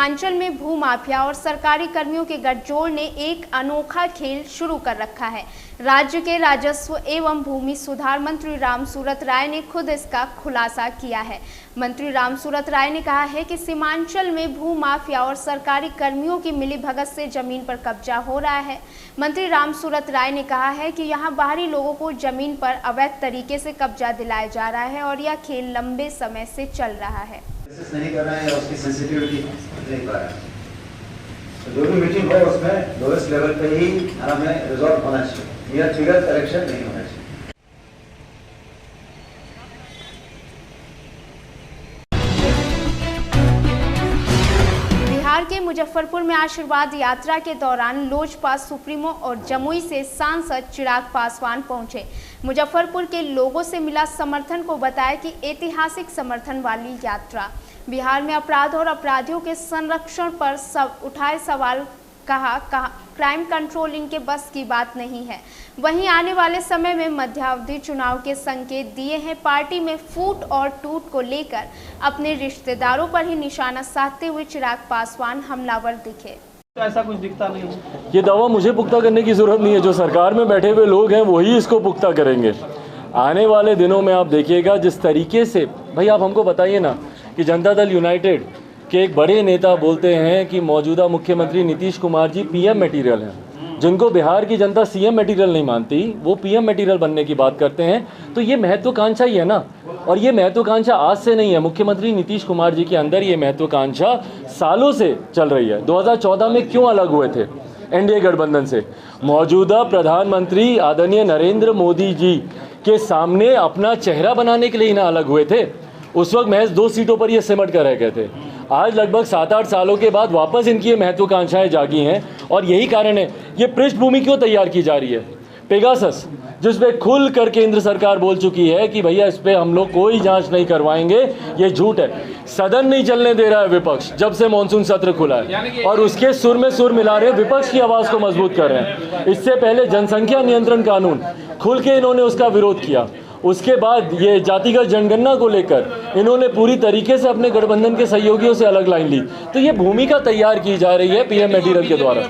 सीमांचल में भू माफिया और सरकारी कर्मियों के गठजोड़ ने एक अनोखा खेल शुरू कर रखा है। राज्य के राजस्व एवं भूमि सुधार मंत्री रामसूरत राय ने खुद इसका खुलासा किया है। मंत्री रामसूरत राय ने कहा है कि सीमांचल में भू माफिया और सरकारी कर्मियों की मिलीभगत से जमीन पर कब्जा हो रहा है। मंत्री रामसूरत राय ने कहा है कि यहां बाहरी लोगों को जमीन पर अवैध तरीके से कब्जा दिलाया जा रहा है और यह खेल लंबे समय से चल रहा है। नहीं कर रहे हैं या उसकी सेंसिटिविटी नहीं पा रहे हैं, तो जो भी मीटिंग हो उसमें लोएस्ट लेवल पे ही हमें रिजॉल्व होना चाहिए, यह फिगर करेक्शन नहीं होना चाहिए। बिहार के मुजफ्फरपुर में आशीर्वाद यात्रा के दौरान लोजपा सुप्रीमो और जमुई से सांसद चिराग पासवान पहुंचे। मुजफ्फरपुर के लोगों से मिला समर्थन को बताया कि ऐतिहासिक समर्थन वाली यात्रा बिहार में अपराध और अपराधियों के संरक्षण पर उठाए सवाल। कहा क्राइम कंट्रोल इनके बस की बात नहीं है। वहीं आने वाले समय में मध्यावधि चुनाव के संकेत दिए हैं। पार्टी में फूट और टूट को लेकर अपने रिश्तेदारों पर ही निशाना साधते हुए चिराग पासवान हमलावर दिखे। तो ऐसा कुछ दिखता नहीं है। ये दावा मुझे पुख्ता करने की जरूरत नहीं है, जो सरकार में बैठे हुए लोग हैं वही इसको पुख्ता करेंगे। आने वाले दिनों में आप देखिएगा जिस तरीके से, भाई आप हमको बताइए ना कि जनता दल यूनाइटेड के एक बड़े नेता बोलते हैं कि मौजूदा मुख्यमंत्री नीतीश कुमार जी पीएम मटेरियल हैं, जिनको बिहार की जनता सीएम मटेरियल नहीं मानती, वो पीएम मटेरियल बनने की बात करते हैं। तो ये महत्वाकांक्षा ही है ना, और ये महत्वाकांक्षा आज से नहीं है। मुख्यमंत्री नीतीश कुमार जी के अंदर ये महत्वाकांक्षा सालों से चल रही है। 2014 में क्यों अलग हुए थे एनडीए गठबंधन से? मौजूदा प्रधानमंत्री आदरणीय नरेंद्र मोदी जी के सामने अपना चेहरा बनाने के लिए ना अलग हुए थे। उस वक्त महज 2 सीटों पर ये सिमट कर रह गए थे। आज लगभग 7-8 सालों के बाद वापस इनकी ये महत्वाकांक्षाएं जागी हैं, और यही कारण है ये पृष्ठभूमि क्यों तैयार की जा रही है। पेगासस जिस पे खुल कर केंद्र सरकार बोल चुकी है कि भैया इस पे हम लोग कोई जांच नहीं करवाएंगे, ये झूठ है। सदन नहीं चलने दे रहा है विपक्ष जब से मानसून सत्र खुला है, और उसके सुर में सुर मिला रहे विपक्ष की आवाज़ को मजबूत कर रहे हैं। इससे पहले जनसंख्या नियंत्रण कानून खुल के इन्होंने उसका विरोध किया। उसके बाद ये जातिगत जनगणना को लेकर इन्होंने पूरी तरीके से अपने गठबंधन के सहयोगियों से अलग लाइन ली। तो ये भूमिका तैयार की जा रही है पीएम मटेरियल के द्वारा।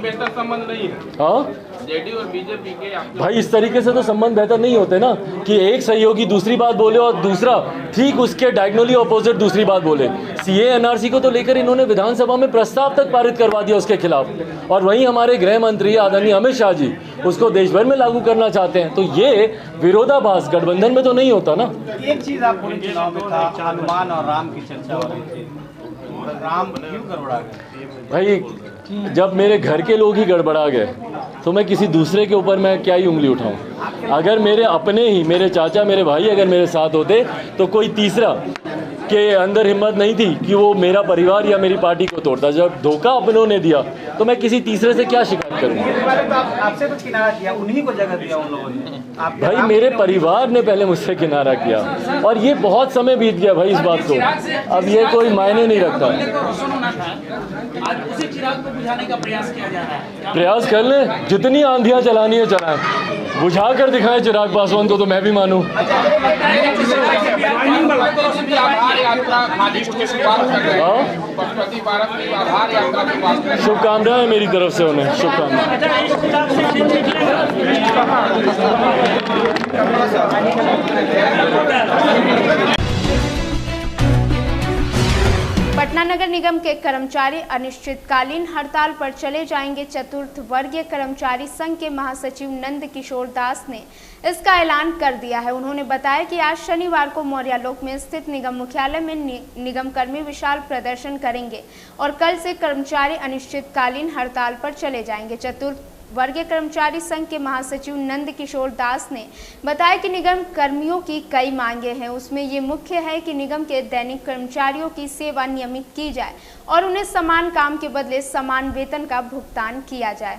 हाँ जेडीयू और बीजेपी के भाई इस तरीके से तो संबंध बेहतर नहीं होते ना, कि एक सहयोगी दूसरी बात बोले और दूसरा ठीक उसके डायगोनली ऑपोजिट दूसरी बात बोले। सीए एनआरसी को तो लेकर इन्होंने विधानसभा में प्रस्ताव तक पारित करवा दिया उसके खिलाफ, और वहीं हमारे गृह मंत्री आदरणीय अमित शाह जी उसको देश भर में लागू करना चाहते हैं। तो ये विरोधाभास गठबंधन में तो नहीं होता ना। एक चीज आप पूरे चुनाव में था, हनुमान और राम की चर्चा हो रही थी। राम क्यों गड़बड़ा गए? भाई जब मेरे घर के लोग ही गड़बड़ा गए तो मैं किसी दूसरे के ऊपर मैं क्या ही उंगली उठाऊं। अगर मेरे अपने ही, मेरे चाचा मेरे भाई अगर मेरे साथ होते तो कोई तीसरा के अंदर हिम्मत नहीं थी कि वो मेरा परिवार या मेरी पार्टी को तोड़ता। जब धोखा अपनों ने दिया तो मैं किसी तीसरे से क्या शिकायत करूंगा। आपसे तो किनारा किया, उन्हीं को जगह दिया उन लोगों ने। भाई मेरे परिवार ने पहले मुझसे किनारा किया, और ये बहुत समय बीत गया भाई इस बात को, अब ये कोई मायने नहीं रखता। आज उसी चिराग को बुझाने का प्रयास किया जा रहा है। प्रयास कर ले, जितनी आंधियां चलानी है चलाएं, बुझा कर दिखाएं चिराग पासवान को तो मैं भी मानूं। शुभकामनाएं मेरी तरफ से उन्हें, शुभकामनाएं। पटना नगर निगम के कर्मचारी अनिश्चितकालीन हड़ताल पर चले जाएंगे। चतुर्थ वर्गीय कर्मचारी संघ के महासचिव नंद किशोर दास ने इसका ऐलान कर दिया है। उन्होंने बताया कि आज शनिवार को मौर्यालोक में स्थित निगम मुख्यालय में निगम कर्मी विशाल प्रदर्शन करेंगे और कल से कर्मचारी अनिश्चितकालीन हड़ताल पर चले जाएंगे। चतुर्थ वर्गीय कर्मचारी संघ के महासचिव नंद किशोर दास ने बताया कि निगम कर्मियों की कई मांगे हैं, उसमें ये मुख्य है कि निगम के दैनिक कर्मचारियों की सेवा नियमित की जाए और उन्हें समान काम के बदले समान वेतन का भुगतान किया जाए।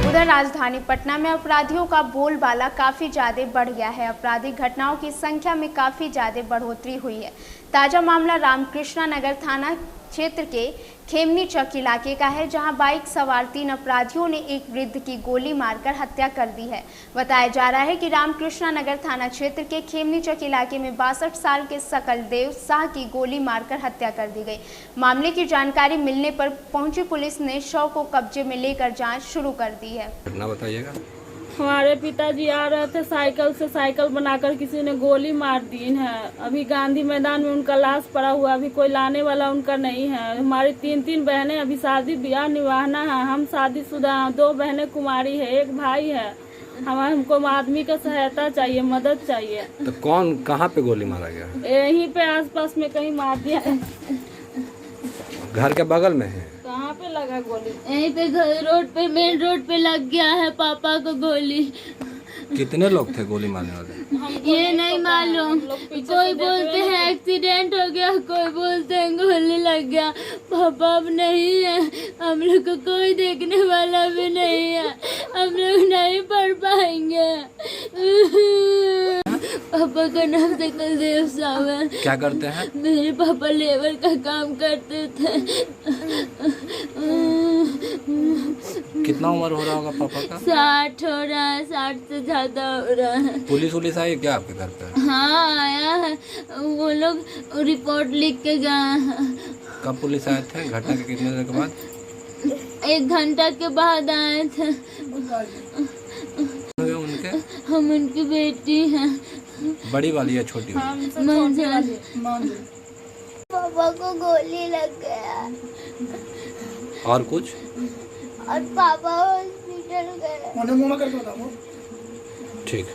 उधर राजधानी पटना में अपराधियों का बोलबाला काफ़ी ज़्यादा बढ़ गया है। आपराधिक घटनाओं की संख्या में काफ़ी ज़्यादा बढ़ोतरी हुई है। ताज़ा मामला रामकृष्णा नगर थाना क्षेत्र के खेमनी चक इलाके का है, जहां बाइक सवार 3 अपराधियों ने एक वृद्ध की गोली मारकर हत्या कर दी है। बताया जा रहा है कि रामकृष्णा नगर थाना क्षेत्र के खेमनी चक इलाके में 62 साल के सकल देव शाह की गोली मारकर हत्या कर दी गई। मामले की जानकारी मिलने पर पहुंची पुलिस ने शव को कब्जे में लेकर जाँच शुरू कर दी है। घटना बताइएगा। हमारे पिताजी आ रहे थे साइकिल से, साइकिल बनाकर किसी ने गोली मार दी है। अभी गांधी मैदान में उनका लाश पड़ा हुआ, अभी कोई लाने वाला उनका नहीं है। हमारी 3 बहनें अभी शादी ब्याह निभाना है। हम शादीशुदा हैं, 2 बहनें कुमारी है, 1 भाई है। हमको आदमी का सहायता चाहिए, मदद चाहिए। तो कौन कहाँ पे गोली मारा गया? यहीं पे आसपास में कहीं मार दिया है। घर के बगल में है? कहाँ पे लगा गोली? यहीं पे रोड पे, मेन रोड पे लग गया है पापा को गोली। कितने लोग थे गोली मारने वाले? ये नहीं मालूम, कोई बोलते हैं एक्सीडेंट हो गया, कोई बोलते हैं गोली लग गया। पापा अब नहीं है, हम लोग को कोई देखने वाला भी नहीं है, हम लोग नहीं पढ़ पाएंगे। पापा का नाम सकल देव साहब है। क्या करते हैं? मेरे पापा लेबर का काम करते थे। कितना उम्र हो रहा होगा पापा का? 60 हो रहा है, 60 से ज्यादा हो रहा है। पुलिस आई क्या आपके घर पे? हाँ आया है, वो लोग रिपोर्ट लिख के गए हैं। कब पुलिस आए थे? घटना के कितने देर के बाद? 1 घंटा के बाद आए थे। उनके? हम उनकी बेटी हैं। बड़ी वाली या छोटी वाली? पापा को गोली लग गया। और कुछ? और पापा हॉस्पिटल गए। ठीक।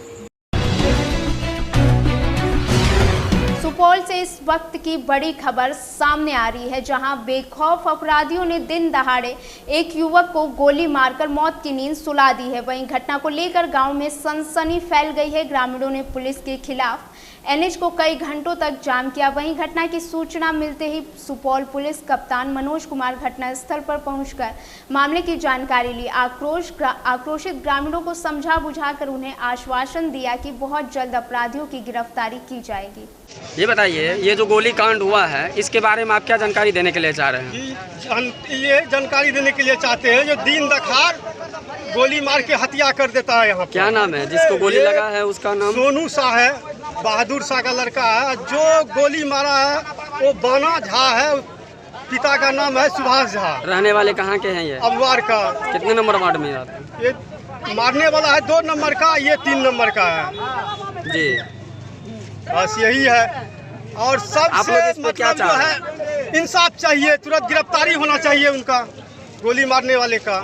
सुपौल से इस वक्त की बड़ी खबर सामने आ रही है, जहां बेखौफ अपराधियों ने दिन दहाड़े एक युवक को गोली मारकर मौत की नींद सुला दी है। वहीं घटना को लेकर गांव में सनसनी फैल गई है। ग्रामीणों ने पुलिस के खिलाफ एनएच को कई घंटों तक जाम किया। वहीं घटना की सूचना मिलते ही सुपौल पुलिस कप्तान मनोज कुमार घटनास्थल पर पहुंचकर मामले की जानकारी ली। आक्रोशित ग्रामीणों को समझा बुझाकर उन्हें आश्वासन दिया कि बहुत जल्द अपराधियों की गिरफ्तारी की जाएगी। ये बताइए, ये जो गोली कांड हुआ है, इसके बारे में आप क्या जानकारी देने के लिए चाह रहे हैं? ये जानकारी देने के लिए चाहते हैं जो दिन दखाड़ गोली मार के हत्या कर देता है। यहाँ क्या नाम है जिसको गोली लगा है? उसका नाम सोनू शाह है, बहादुर शाह का लड़का है। जो गोली मारा है वो बाना झा है, पिता का नाम है सुभाष झा। रहने वाले कहाँ के हैं ये? अबवार का। कितने नंबर वार्ड में आते हैं? ये मारने वाला है 2 नंबर का, ये 3 नंबर का है जी। बस यही है। और सबसे मतलब जो है इंसाफ चाहिए, तुरंत गिरफ्तारी होना चाहिए उनका, गोली मारने वाले का।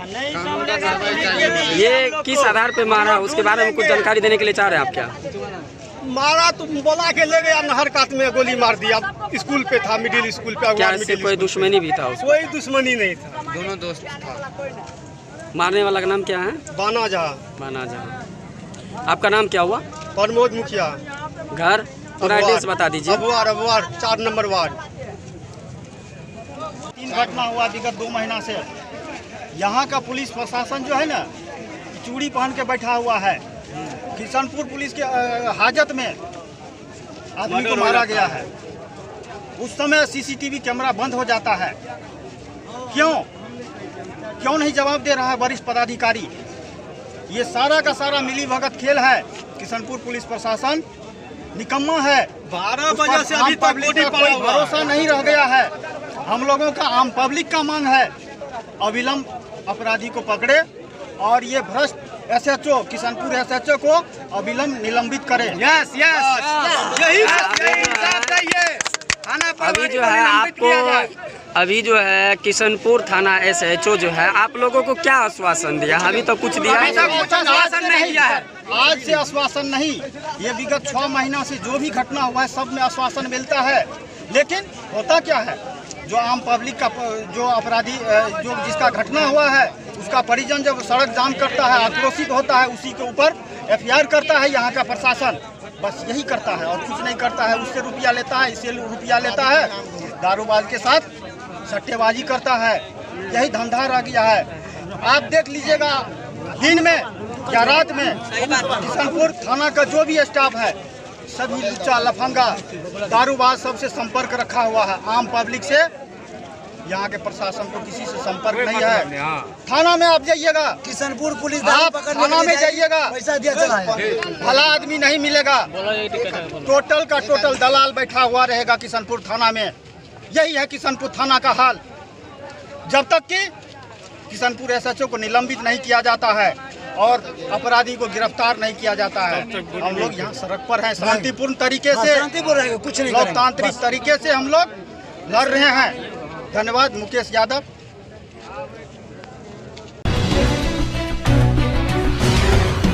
ये किस आधार पे मारा, उसके बारे में कुछ जानकारी देने के लिए चाह रहे हैं आप? क्या मारा तो बोला के ले गया नहर कात में, गोली मार दिया। स्कूल पे था, मिडिल स्कूल पे। क्या इससे कोई दुश्मनी भी था? कोई दुश्मनी नहीं था, दोनों दोस्त था। मारने वाला का नाम क्या है? बाना झा। बाना झा। आपका नाम क्या हुआ? प्रमोद मुखिया। घर पूरा एड्रेस बता दीजिए। अबवार 4 नंबर वार्ड। 3 घटना हुआ विगत 2 महीना से। यहाँ का पुलिस प्रशासन जो है ना, चूड़ी पहन के बैठा हुआ है। किशनपुर पुलिस के हाजत में आदमी को मारा गया है। उस समय सीसीटीवी कैमरा बंद हो जाता है। क्यों नहीं जवाब दे रहा है वरिष्ठ पदाधिकारी? ये सारा का सारा मिली भगत खेल है। किशनपुर पुलिस प्रशासन निकम्मा है। 12 बजे से अभी तक कोई भरोसा नहीं रह गया है। हम लोगों का, आम पब्लिक का मांग है अविलंब अपराधी को पकड़े और ये भ्रष्ट SHO, किशनपुर SHO को अविलंब निलंबित करे। यस यही चाहिए। अभी जो है किशनपुर थाना SHO जो है, आप लोगों को क्या आश्वासन दिया? अभी तो कुछ दिया आश्वासन नहीं दिया है। आज से आश्वासन नहीं, ये विगत 6 महीना से जो भी घटना हुआ है सब में आश्वासन मिलता है। लेकिन होता क्या है, जो आम पब्लिक का, जो अपराधी, जो जिसका घटना हुआ है उसका परिजन जब सड़क जाम करता है, आक्रोशित होता है, उसी के ऊपर FIR करता है यहाँ का प्रशासन। बस यही करता है और कुछ नहीं करता है। उससे रुपया लेता है, इससे रुपया लेता है, दारूबाज के साथ सट्टेबाजी करता है। यही धंधा रह गया है। आप देख लीजिएगा, दिन में या रात में किशनपुर थाना का जो भी स्टाफ है, सभी लुच्चा लफंगा दारूबाज सबसे संपर्क रखा हुआ है। आम पब्लिक से यहाँ के प्रशासन को किसी से संपर्क नहीं है। थाना में आप जाइएगा, किशनपुर पुलिस आप थाना में जाइएगा, भला आदमी नहीं मिलेगा। टोटल का टोटल दलाल बैठा हुआ रहेगा किशनपुर थाना में। यही है किशनपुर थाना का हाल। जब तक कि किशनपुर SHO को निलंबित नहीं किया जाता है और अपराधी को गिरफ्तार नहीं किया जाता है, हम लोग यहाँ सड़क पर हैं शांतिपूर्ण तरीके से, कुछ नहीं लोकतांत्रिक तरीके से हम लोग लड़ रहे हैं। धन्यवाद। मुकेश यादव।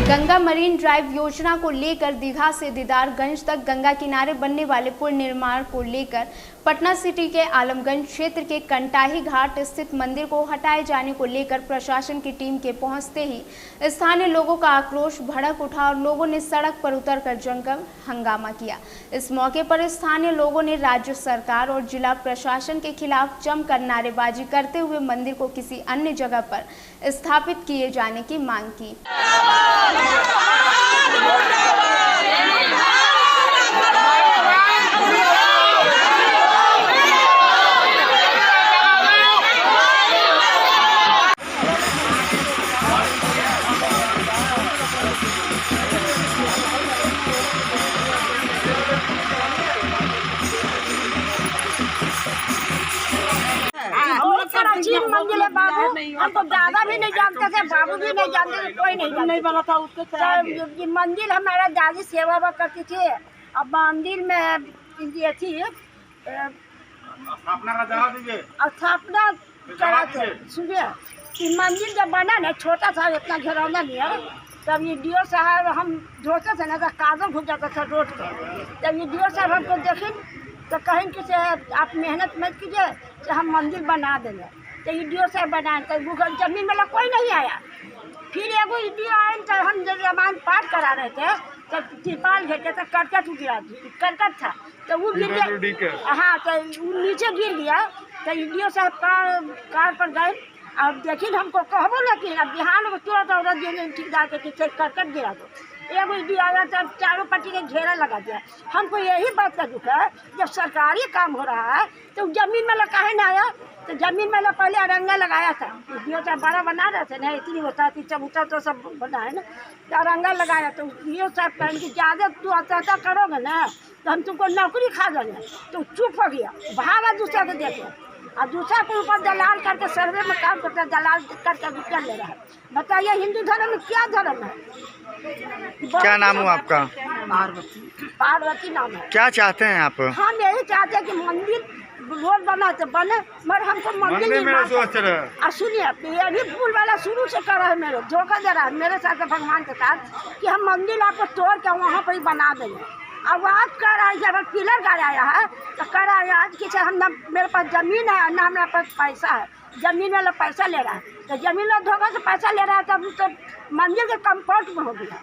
गंगा मरीन ड्राइव योजना को लेकर दीघा से दीदारगंज तक गंगा किनारे बनने वाले पुल निर्माण को लेकर पटना सिटी के आलमगंज क्षेत्र के कंटाही घाट स्थित मंदिर को हटाए जाने को लेकर प्रशासन की टीम के पहुंचते ही स्थानीय लोगों का आक्रोश भड़क उठा और लोगों ने सड़क पर उतरकर जमकर हंगामा किया। इस मौके पर स्थानीय लोगों ने राज्य सरकार और जिला प्रशासन के खिलाफ जमकर नारेबाजी करते हुए मंदिर को किसी अन्य जगह पर स्थापित किए जाने की मांग की। मंजिल है बाबू, हम तो दादा भी नहीं जानते थे, बाबू भी नहीं जानते थे, कोई नहीं बना था उसके। ये मंदिर हमारा दादी सेवा करती थी। अब मंदिर में ये थी स्थापना कराते। सुनिए, मंदिर जब बना ना, छोटा था, इतना घरौना नहीं है, तब ये DO साहब हम धोते थे ना, तो कादर घुस जाता था रोड पे। तब ये DO साहब हमको देखें तो कहें कि आप मेहनत मत कीजिए, तो हम मंदिर बना देंगे। तो DO साहब बनाए, तो गूगल जमीन वाला कोई नहीं आया। फिर एगो DO आए, तो हम जब रामायण पाठ करा रहे थे, तो तिरपाल घेर के तो करकट गिरा, करकट था, तो वो गिर गया। हाँ, तो वो नीचे गिर गया। तो DO साहब कार पर गए, अब देखिए हमको कहबो लेकिन अब बिहान को तुरंत औरत देने ठेकेदार के पीछे करकट गिरा दो। एगो DO आया, तब चारों पट्टी के घेरा लगा दिया। हमको यही बात का दुख है, जब सरकारी काम हो रहा है तो जमीन वाला काहे ना आया? तो जमीन वाला पहले अरंगा लगाया था, DO साहब बड़ा बना रहे थे ना, इतनी होता थी चबूता तो सब बना है ना, तो अरंगा लगाया। तो DO साहब कहें कि ज़्यादा तू आता करोगे ना तो हम तुमको नौकरी खा देंगे। तो चुप हो गया, भागा दूसरा को देखे, और दूसरा के ऊपर दलाल करके सर्वे में काम करता है, दलाल करके रुपया ले रहा है। बताइए हिंदू धर्म में क्या धर्म है? क्या नाम हुआ आपका? पार्वती नाम है। क्या चाहते हैं आप? हम यही चाहते हैं कि मंदिर रोड बना तो बने, मगर हमको मंदिर और सुनिए, ये भी पुल वाला शुरू से कर रहा है, मेरे धोखा दे रहा है मेरे साथ भगवान के साथ कि हम मंदिर आपको तोड़ के वहाँ पर ही बना देंगे। अब आज कर रहा है, जब पिलर गाया है तो कर रहा है आज कि हम ना मेरे पास ज़मीन है ना मेरे पास पैसा है, ज़मीन वाला पैसा ले रहा है। तो ज़मीन वाला धोखा से पैसा ले रहा है, तब तो मंदिर के कम्फर्ट में हो गया।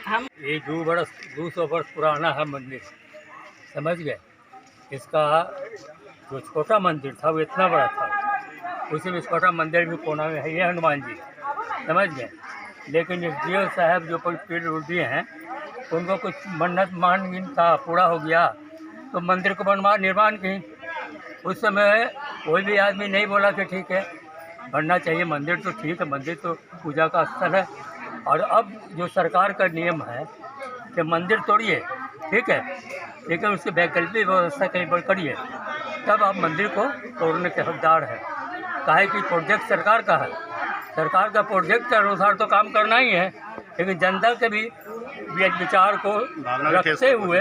हम ये 200 वर्ष पुराना है मंदिर, समझ गए। इसका जो छोटा मंदिर था वो इतना बड़ा था, उसी में छोटा मंदिर भी कोना में है, ये हनुमान जी, समझ गए। लेकिन ये DO साहब जो कोई पेड़ उड़ दिए हैं, उनको कुछ मन्नत मान था, पूरा हो गया तो मंदिर को निर्माण की। उस समय कोई भी आदमी नहीं बोला कि ठीक है बनना चाहिए मंदिर, तो ठीक है, मंदिर तो पूजा का स्थल है। और अब जो सरकार का नियम है कि मंदिर तोड़िए, ठीक है, लेकिन उसकी वैकल्पिक व्यवस्था कहीं पर करिए, तब आप मंदिर को तोड़ने के हकदार हैं। काहे कि प्रोजेक्ट सरकार का है, सरकार का प्रोजेक्ट के अनुसार तो काम करना ही है, लेकिन जनता के भी विचार को रखते हुए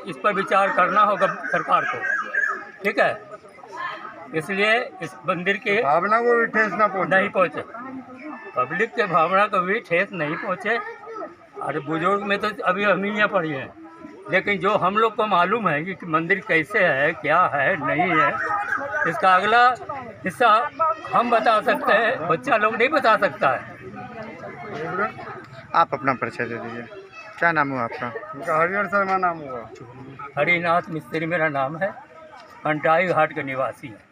इस पर विचार करना होगा सरकार को, ठीक है। इसलिए इस मंदिर के भावना को भी ठेस नहीं पहुँचे, पब्लिक के भावना को भी ठेस नहीं पहुँचे। अरे बुजुर्ग में तो अभी हम यहाँ पढ़ी हैं, लेकिन जो हम लोग को मालूम है कि मंदिर कैसे है, क्या है, नहीं है, इसका अगला हिस्सा हम बता सकते हैं, बच्चा लोग नहीं बता सकता है। आप अपना परिचय दे दीजिए। क्या नाम हुआ आपका? हरिहर शर्मा नाम हुआ। हरिनाथ मिस्त्री मेरा नाम है, कंटाई घाट के निवासी है।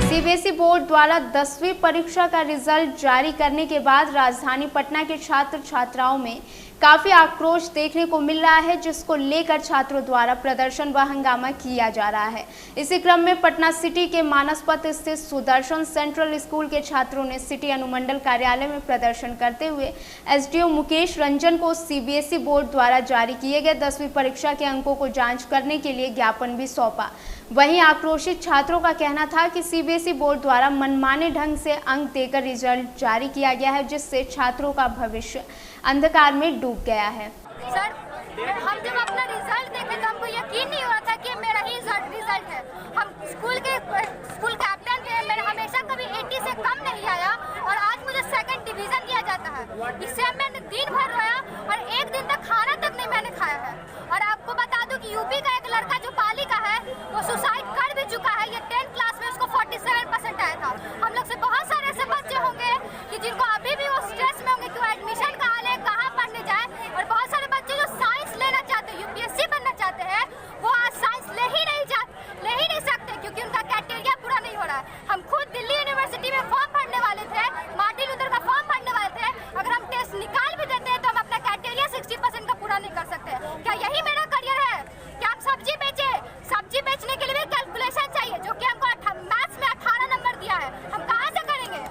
CBSE बोर्ड द्वारा 10वीं परीक्षा का रिजल्ट जारी करने के बाद राजधानी पटना के छात्र छात्राओं में काफी आक्रोश देखने को मिल रहा है, जिसको लेकर छात्रों द्वारा प्रदर्शन व हंगामा किया जा रहा है। इसी क्रम में पटना सिटी के मानस पथ स्थित सुदर्शन सेंट्रल स्कूल के छात्रों ने सिटी अनुमंडल कार्यालय में प्रदर्शन करते हुए एसडीओ मुकेश रंजन को सीबीएसई बोर्ड द्वारा जारी किए गए 10वीं परीक्षा के अंकों को जांच करने के लिए ज्ञापन भी सौंपा। वहीं आक्रोशित छात्रों का कहना था कि सीबीएसई बोर्ड द्वारा मनमाने ढंग से अंक देकर रिजल्ट जारी किया गया है, जिससे छात्रों का भविष्य अंधकार में डूब गया है। सर, हम जब अपना रिजल्ट देखे तो हमको यकीन नहीं हो रहा था कि मेरा ही रिजल्ट है। हम स्कूल कैप्टन थे, मेरा हमेशा कभी 80 से कम नहीं आया और आज मुझे सेकंड डिवीजन दिया जाता है। इससे मैंने दिन भर रोया और एक दिन तक खाना तक नहीं मैंने खाया है। और आपको बता दूं कि यूपी का एक लड़का जो पाली का है वो सुसाइड कर भी चुका है। ये 10th क्लास में उसको 47% आया था। हम लोग से बहुत सारे ऐसे बच्चे होंगे कि जिनको अभी भी वो स्ट्रेस में होंगे कि वो एडमिशन कहाँ ले, कहाँ पढ़ने जाए। और बहुत सारे बच्चे जो साइंस लेना चाहते हैं, यूपीएससी बनना चाहते हैं, वो आज साइंस ले ही नहीं सकते क्योंकि उनका क्राइटेरिया पूरा नहीं हो रहा है। हम खुद दिल्ली यूनिवर्सिटी में फॉर्म भरने वाले थे, मार्टिन लूथर का फॉर्म भरने वाले थे। अगर हम टेस्ट निकाल भी देते हैं तो हम अपना क्राइटेरिया 60% का पूरा नहीं कर सकते। क्या यही मेरा करियर है? क्या हम सब्जी बेचे? सब्जी बेचने के लिए भी कैलकुलेशन चाहिए, जो कि हमको मैथ्स में 18 नंबर दिया है। हम कहाँ से करेंगे?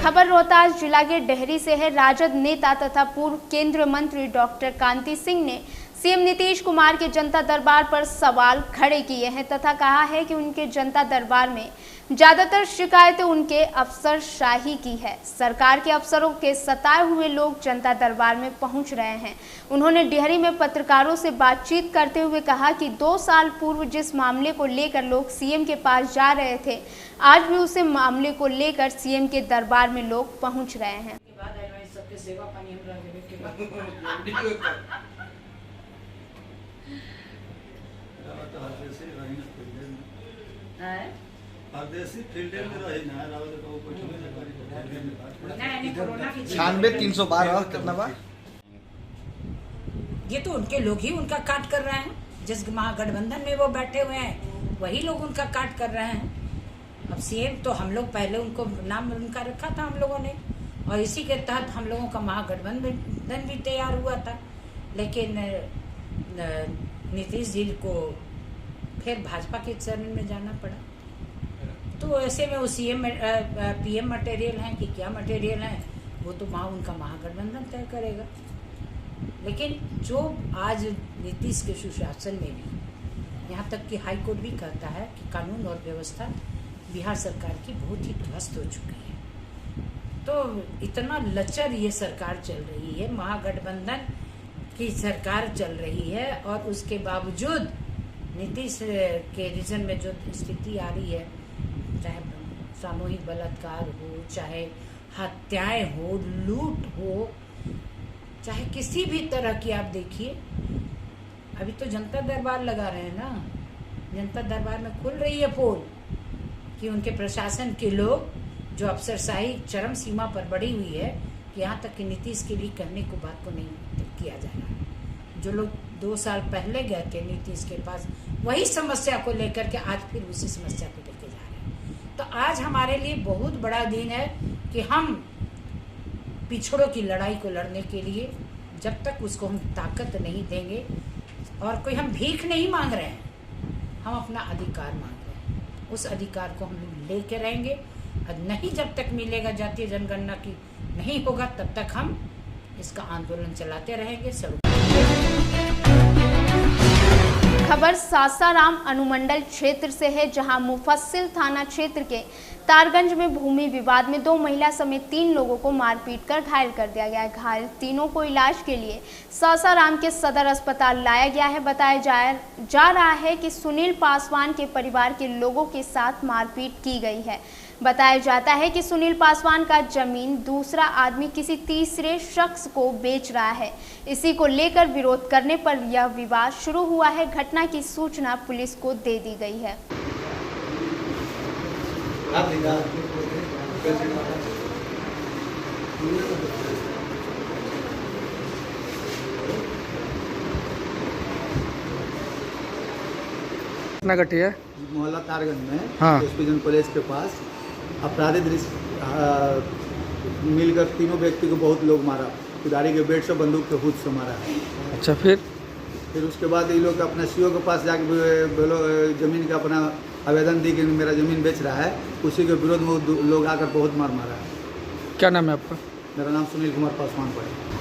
खबर रोहतास जिला के डेहरी से है। राजद नेता तथा पूर्व केंद्रीय मंत्री डॉक्टर कांति सिंह ने सीएम नीतीश कुमार के जनता दरबार पर सवाल खड़े किए हैं तथा कहा है कि उनके जनता दरबार में ज्यादातर शिकायतें उनके अफसरशाही की है। सरकार के अफसरों के सताए हुए लोग जनता दरबार में पहुंच रहे हैं। उन्होंने डेहरी में पत्रकारों से बातचीत करते हुए कहा कि 2 साल पूर्व जिस मामले को लेकर लोग सीएम के पास जा रहे थे, आज भी उसी मामले को लेकर सीएम के दरबार में लोग पहुंच रहे हैं। छानबे 312 कितना बार? ये तो उनके लोग ही उनका काट कर रहे हैं। जिस महागठबंधन में वो बैठे हुए हैं वही लोग उनका काट कर रहे हैं। अब सीएम तो हम लोग पहले उनको नाम उनका रखा था हम लोगों ने, और इसी के तहत हम लोगों का महागठबंधन भी तैयार हुआ था। लेकिन नीतीश जी को फिर भाजपा के चरण में जाना पड़ा। तो ऐसे में वो सीएम पीएम मटेरियल हैं कि क्या मटेरियल हैं, वो तो उनका महागठबंधन तय करेगा। लेकिन जो आज नीतीश के सुशासन में भी, यहाँ तक कि हाई कोर्ट भी कहता है कि कानून और व्यवस्था बिहार सरकार की बहुत ही ध्वस्त हो चुकी है। तो इतना लचर ये सरकार चल रही है, महागठबंधन की सरकार चल रही है, और उसके बावजूद नीतीश के रीजन में जो स्थिति आ रही है, चाहे सामूहिक बलात्कार हो, चाहे हत्याएं हो, लूट हो, चाहे किसी भी तरह की आप देखिए। अभी तो जनता दरबार लगा रहे हैं ना, जनता दरबार में खुल रही है पोल कि उनके प्रशासन के लोग जो अफसरशाही चरम सीमा पर बढ़ी हुई है, कि यहाँ तक कि नीतीश के लिए कहने को बात को नहीं किया जा रहा है। जो लोग 2 साल पहले गए थे नीतीश के पास, वही समस्या को लेकर के आज फिर उसी समस्या को लेकर जा रहे हैं। तो आज हमारे लिए बहुत बड़ा दिन है कि हम पिछड़ों की लड़ाई को लड़ने के लिए जब तक उसको हम ताकत नहीं देंगे, और कोई हम भीख नहीं मांग रहे हैं, हम अपना अधिकार मांग रहे हैं, उस अधिकार को हम लेके रहेंगे। और नहीं जब तक मिलेगा जातीय जनगणना की नहीं होगा, तब तक हम इसका आंदोलन चलाते रहेंगे। खबर सासाराम अनुमंडल क्षेत्र से है, जहां मुफस्सिल थाना क्षेत्र के तारगंज में भूमि विवाद में 2 महिला समेत 3 लोगों को मारपीट कर घायल कर दिया गया है। घायल तीनों को इलाज के लिए सासाराम के सदर अस्पताल लाया गया है। बताया जा रहा है कि सुनील पासवान के परिवार के लोगों के साथ मारपीट की गई है। बताया जाता है कि सुनील पासवान का जमीन दूसरा आदमी किसी तीसरे शख्स को बेच रहा है। इसी को लेकर विरोध करने पर यह विवाद शुरू हुआ है। घटना की सूचना पुलिस को दे दी गई है। घटना घटी है मोहल्ला तारगंज में हाँ। एसपीजन कॉलेज के पास अपराधी दृश्य मिलकर तीनों व्यक्ति को बहुत लोग मारा, कुदारी के बेट से बंदूक के हुद से मारा। अच्छा, फिर उसके बाद ये लोग अपना सीओ के पास जाके जमीन का अपना आवेदन दी कि मेरा ज़मीन बेच रहा है, उसी के विरोध में लोग आकर बहुत मारा है। क्या नाम है आपका? मेरा नाम सुनील कुमार पासवान पड़े।